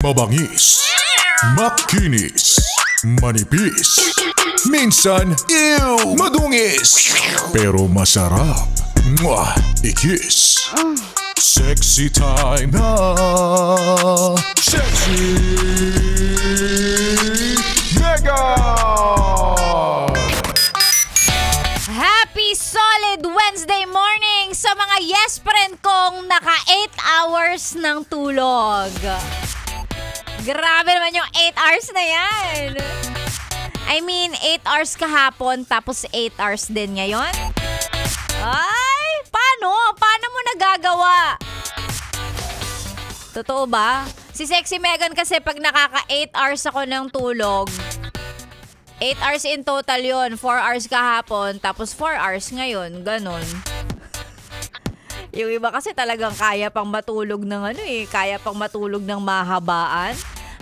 Mabangis, makinis, manipis, minsan, madungis, pero masarap. Mwah! I-kiss. Sexy time na. Sexy Mega! Happy solid Wednesday morning sa mga yes friend kong naka 8 hours ng tulog. Grabe naman yung 8 hours na yan. I mean, 8 hours kahapon tapos 8 hours din ngayon. Ay, paano? Paano mo nagagawa? Totoo ba? Si Sexy Megan kasi pag nakaka 8 hours ako ng tulog, 8 hours in total yon, 4 hours kahapon, tapos 4 hours ngayon, ganun. Yung iba kasi talagang kaya pang matulog ng kaya pang matulog ng mahabaan.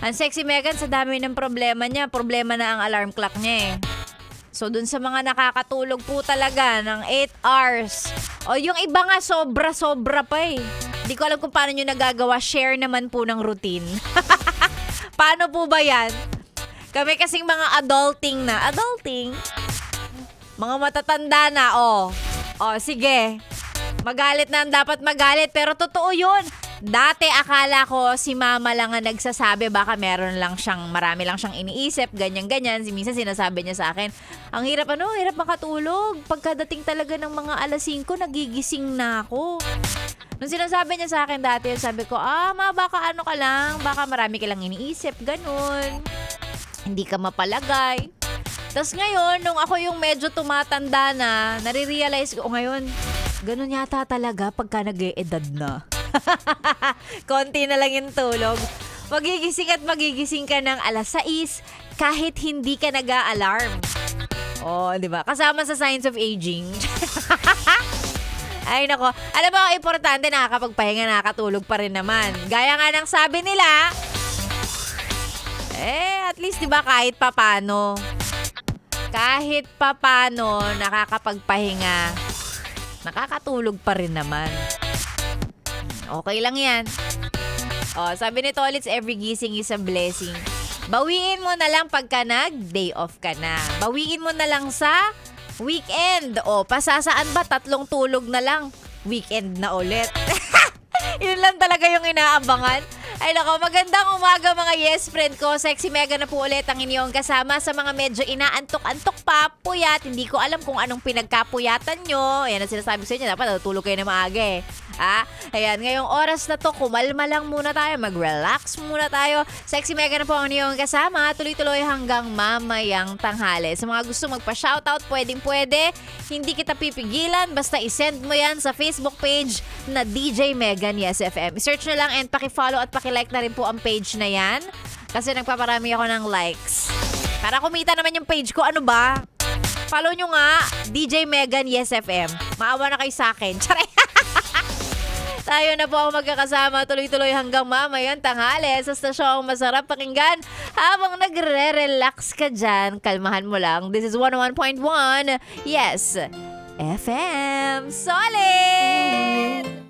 Ang Sexy Megan, sa dami ng problema niya, problema na ang alarm clock niya eh. So dun sa mga nakakatulog po talaga ng 8 hours, o yung iba nga sobra-sobra pa eh. Hindi ko alam kung paano nyo nagagawa, share naman po ng routine. Paano po ba yan? Kami kasing mga adulting, mga matatanda na, sige, magalit na ang dapat magalit, pero totoo yun. Dati akala ko si mama lang ang nagsasabi, baka marami lang siyang iniisip, ganyan-ganyan. Minsan sinasabi niya sa akin, ang hirap makatulog. Pagkadating talaga ng mga alas 5, nagigising na ako. Nung sinasabi niya sa akin dati, sabi ko, ma, baka baka marami ka lang iniisip, ganun. Hindi ka mapalagay. Tapos ngayon, nung ako yung medyo tumatanda na, nare-realize ko ngayon, ganun yata talaga pagka nag-e-edad na. Konti na lang yung tulog. Magigising ka ng alas 6 kahit hindi ka nag-a-alarm. Di ba? Kasama sa signs of aging. Ay nako, alam mo ang importante, nakakapagpahinga, nakakatulog pa rin naman. Gaya nga ng sabi nila, at least 'di ba kahit papano nakakapagpahinga, nakakatulog pa rin naman. Okay lang yan. Sabi ni Tolits, every gising is a blessing. Bawiin mo na lang pagka nag-day off ka na. Bawiin mo na lang sa weekend. Pasasaan ba? 3 tulog na lang. Weekend na ulit. Yun lang talaga yung inaabangan. Ay nako, magandang umaga mga yes friend ko. Sexy Mega na po ulit ang inyong kasama sa mga medyo inaantok-antok pa, puyat. Hindi ko alam kung anong pinagkapuyatan nyo. Ayan ang sinasabi ko sa inyo, dapat natulog kayo na maaga eh. Ayan, ngayong oras na to, kumalma lang muna tayo, mag-relax muna tayo. Sexy Mega na po ang inyong kasama, tuloy-tuloy hanggang mamayang tanghali. Sa mga gusto magpa-shoutout, pwedeng-pwede. Hindi kita pipigilan, basta isend mo yan sa Facebook page na DJ Megan Yes FM. I-search na lang and paki-follow at paki-like na rin po ang page na yan. Kasi nagpaparami ako ng likes. Para kumita naman yung page ko, ano ba? Follow nyo nga, DJ Megan Yes FM. Maawa na kayo sa akin. Charay! Tayo na po ang magkakasama tuloy-tuloy hanggang mamayang tanghali sa stasyong masarap pakinggan habang nagre-relax ka dyan. Kalmahan mo lang. This is 101.1 Yes FM. Solid!